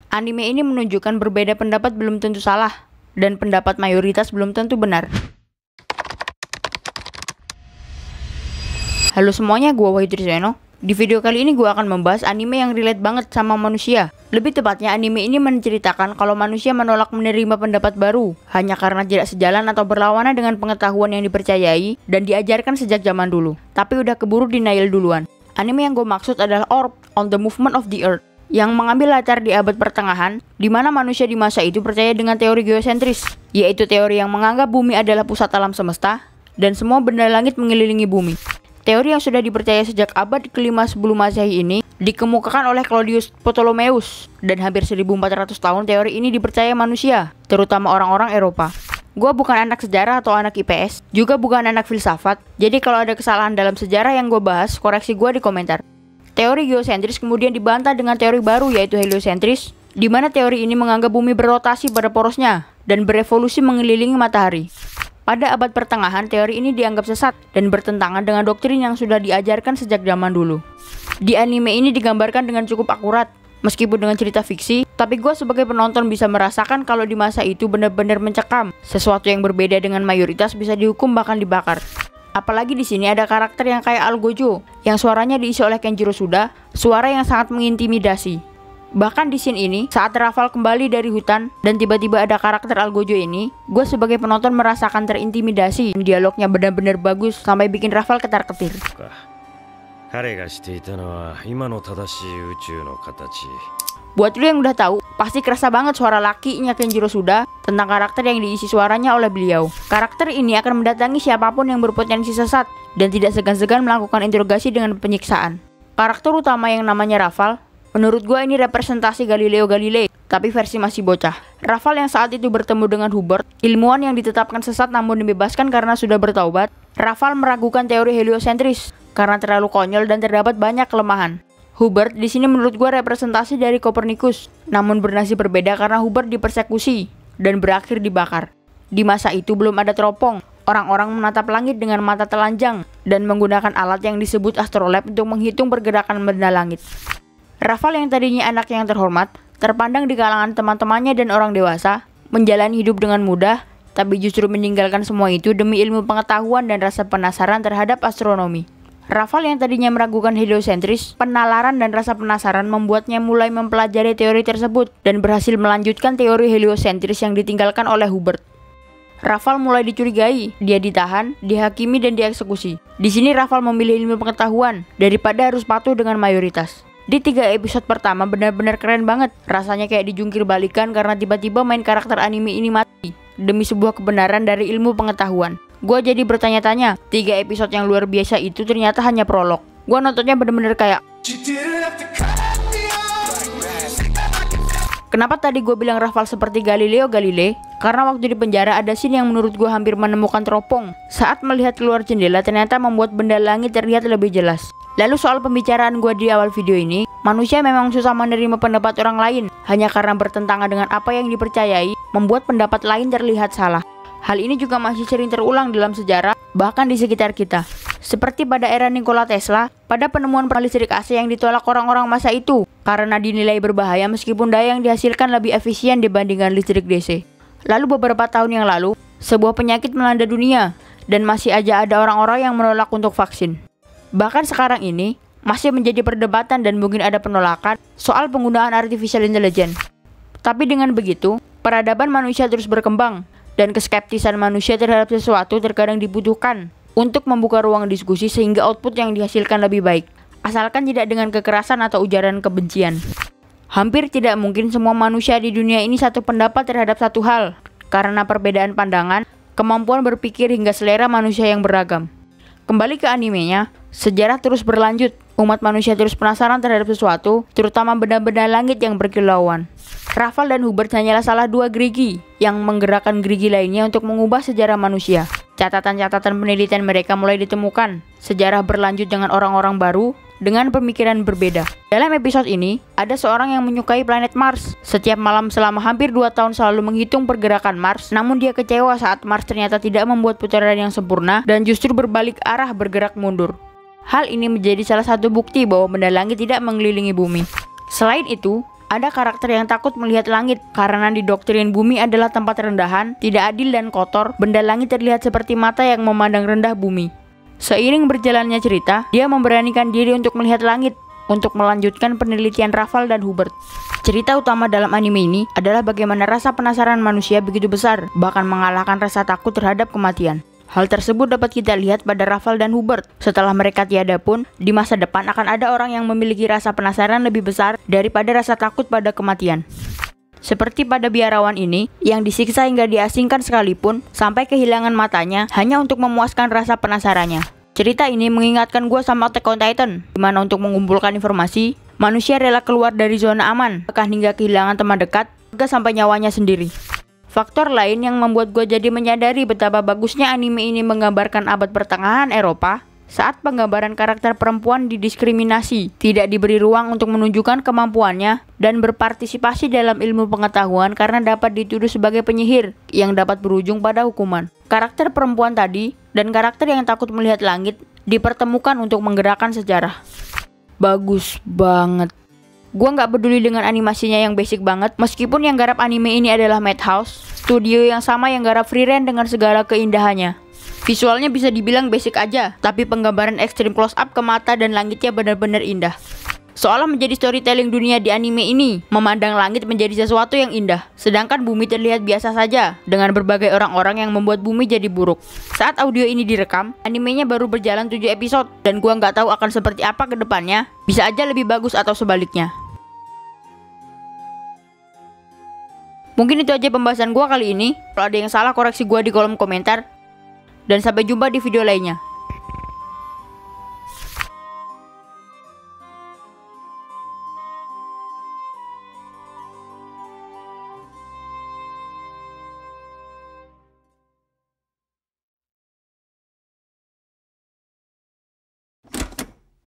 Anime ini menunjukkan berbeda pendapat belum tentu salah, dan pendapat mayoritas belum tentu benar. Halo semuanya, gue Wahyu Triseno. Di video kali ini gue akan membahas anime yang relate banget sama manusia. Lebih tepatnya, anime ini menceritakan kalau manusia menolak menerima pendapat baru hanya karena tidak sejalan atau berlawanan dengan pengetahuan yang dipercayai dan diajarkan sejak zaman dulu, tapi udah keburu denial duluan. Anime yang gue maksud adalah Orb on the Movement of the Earth, yang mengambil latar di abad pertengahan, di mana manusia di masa itu percaya dengan teori geosentris, yaitu teori yang menganggap bumi adalah pusat alam semesta dan semua benda langit mengelilingi bumi. Teori yang sudah dipercaya sejak abad ke-5 sebelum Masehi ini dikemukakan oleh Claudius Ptolemaeus, dan hampir 1400 tahun teori ini dipercaya manusia, terutama orang-orang Eropa. Gua bukan anak sejarah atau anak IPS, juga bukan anak filsafat, jadi kalau ada kesalahan dalam sejarah yang gue bahas, koreksi gue di komentar. Teori geosentris kemudian dibantah dengan teori baru yaitu heliosentris, di mana teori ini menganggap bumi berrotasi pada porosnya dan berevolusi mengelilingi matahari. Pada abad pertengahan, teori ini dianggap sesat dan bertentangan dengan doktrin yang sudah diajarkan sejak zaman dulu. Di anime ini digambarkan dengan cukup akurat, meskipun dengan cerita fiksi, tapi gue sebagai penonton bisa merasakan kalau di masa itu benar-benar mencekam. Sesuatu yang berbeda dengan mayoritas bisa dihukum bahkan dibakar. Apalagi di sini ada karakter yang kayak Algojo, yang suaranya diisi oleh Kenjiro Suda, suara yang sangat mengintimidasi. Bahkan di scene ini, saat Rafal kembali dari hutan dan tiba-tiba ada karakter Algojo ini, gue sebagai penonton merasakan terintimidasi. Dialognya benar-benar bagus sampai bikin Rafal ketar-ketir. Buat lu yang udah tahu, pasti kerasa banget suara lakinya Kenjiro Suda tentang karakter yang diisi suaranya oleh beliau. Karakter ini akan mendatangi siapapun yang berpotensi sesat dan tidak segan-segan melakukan interogasi dengan penyiksaan. Karakter utama yang namanya Rafal, menurut gue ini representasi Galileo Galilei, tapi versi masih bocah. Rafal yang saat itu bertemu dengan Hubert, ilmuwan yang ditetapkan sesat namun dibebaskan karena sudah bertaubat. Rafal meragukan teori heliosentris karena terlalu konyol dan terdapat banyak kelemahan. Hubert di sini menurut gue representasi dari Copernicus, namun bernasib berbeda karena Hubert dipersekusi dan berakhir dibakar. Di masa itu belum ada teropong. Orang-orang menatap langit dengan mata telanjang dan menggunakan alat yang disebut astrolab untuk menghitung pergerakan benda langit. Rafal yang tadinya anak yang terhormat, terpandang di kalangan teman-temannya dan orang dewasa, menjalani hidup dengan mudah, tapi justru meninggalkan semua itu demi ilmu pengetahuan dan rasa penasaran terhadap astronomi. Rafal yang tadinya meragukan heliosentris, penalaran dan rasa penasaran membuatnya mulai mempelajari teori tersebut dan berhasil melanjutkan teori heliosentris yang ditinggalkan oleh Hubert. Rafal mulai dicurigai, dia ditahan, dihakimi dan dieksekusi. Di sini Rafal memilih ilmu pengetahuan daripada harus patuh dengan mayoritas. Di 3 episode pertama benar-benar keren banget. Rasanya kayak dijungkir balikan karena tiba-tiba main karakter anime ini mati demi sebuah kebenaran dari ilmu pengetahuan. Gue jadi bertanya-tanya, 3 episode yang luar biasa itu ternyata hanya prolog. Gue nontonnya bener-bener kayak, kenapa tadi gue bilang Rafal seperti Galileo Galilei? Karena waktu di penjara ada scene yang menurut gue hampir menemukan teropong. Saat melihat keluar jendela ternyata membuat benda langit terlihat lebih jelas. Lalu soal pembicaraan gue di awal video ini, manusia memang susah menerima pendapat orang lain hanya karena bertentangan dengan apa yang dipercayai, membuat pendapat lain terlihat salah. Hal ini juga masih sering terulang dalam sejarah, bahkan di sekitar kita. Seperti pada era Nikola Tesla, pada penemuan listrik AC yang ditolak orang-orang masa itu karena dinilai berbahaya meskipun daya yang dihasilkan lebih efisien dibandingkan listrik DC. Lalu beberapa tahun yang lalu, sebuah penyakit melanda dunia dan masih aja ada orang-orang yang menolak untuk vaksin. Bahkan sekarang ini, masih menjadi perdebatan dan mungkin ada penolakan soal penggunaan artificial intelligence. Tapi dengan begitu, peradaban manusia terus berkembang, dan keskeptisan manusia terhadap sesuatu terkadang dibutuhkan untuk membuka ruang diskusi sehingga output yang dihasilkan lebih baik, asalkan tidak dengan kekerasan atau ujaran kebencian. Hampir tidak mungkin semua manusia di dunia ini satu pendapat terhadap satu hal, karena perbedaan pandangan, kemampuan berpikir hingga selera manusia yang beragam. Kembali ke animenya, sejarah terus berlanjut. Umat manusia terus penasaran terhadap sesuatu, terutama benda-benda langit yang berkilauan. Rafal dan Hubert hanyalah salah 2 gerigi yang menggerakkan gerigi lainnya untuk mengubah sejarah manusia. Catatan-catatan penelitian mereka mulai ditemukan. Sejarah berlanjut dengan orang-orang baru dengan pemikiran berbeda. Dalam episode ini, ada seorang yang menyukai planet Mars. Setiap malam selama hampir 2 tahun selalu menghitung pergerakan Mars, namun dia kecewa saat Mars ternyata tidak membuat putaran yang sempurna dan justru berbalik arah bergerak mundur. Hal ini menjadi salah satu bukti bahwa benda langit tidak mengelilingi bumi. Selain itu, Ada karakter yang takut melihat langit karena didoktrin bumi adalah tempat rendahan, tidak adil dan kotor. Benda langit terlihat seperti mata yang memandang rendah bumi. Seiring berjalannya cerita, dia memberanikan diri untuk melihat langit untuk melanjutkan penelitian Raval dan Hubert. Cerita utama dalam anime ini adalah bagaimana rasa penasaran manusia begitu besar, bahkan mengalahkan rasa takut terhadap kematian. Hal tersebut dapat kita lihat pada Raval dan Hubert. Setelah mereka tiada pun, di masa depan akan ada orang yang memiliki rasa penasaran lebih besar daripada rasa takut pada kematian. Seperti pada biarawan ini, yang disiksa hingga diasingkan sekalipun, sampai kehilangan matanya hanya untuk memuaskan rasa penasarannya. Cerita ini mengingatkan gue sama Attack on Titan, dimana untuk mengumpulkan informasi, manusia rela keluar dari zona aman, bahkan hingga kehilangan teman dekat, hingga sampai nyawanya sendiri. Faktor lain yang membuat gue jadi menyadari betapa bagusnya anime ini menggambarkan abad pertengahan Eropa, saat penggambaran karakter perempuan didiskriminasi, tidak diberi ruang untuk menunjukkan kemampuannya, dan berpartisipasi dalam ilmu pengetahuan karena dapat dituduh sebagai penyihir, yang dapat berujung pada hukuman. Karakter perempuan tadi, dan karakter yang takut melihat langit, dipertemukan untuk menggerakkan sejarah. Bagus banget. Gua nggak peduli dengan animasinya yang basic banget, meskipun yang garap anime ini adalah Madhouse, studio yang sama yang garap Frieren dengan segala keindahannya. Visualnya bisa dibilang basic aja, tapi penggambaran ekstrim close up ke mata dan langitnya benar-benar indah. Seolah menjadi storytelling dunia di anime ini, memandang langit menjadi sesuatu yang indah, sedangkan bumi terlihat biasa saja, dengan berbagai orang-orang yang membuat bumi jadi buruk. Saat audio ini direkam, animenya baru berjalan 7 episode, dan gua nggak tahu akan seperti apa ke depannya, bisa aja lebih bagus atau sebaliknya. Mungkin itu aja pembahasan gua kali ini. Kalau ada yang salah koreksi gua di kolom komentar. Dan sampai jumpa di video lainnya.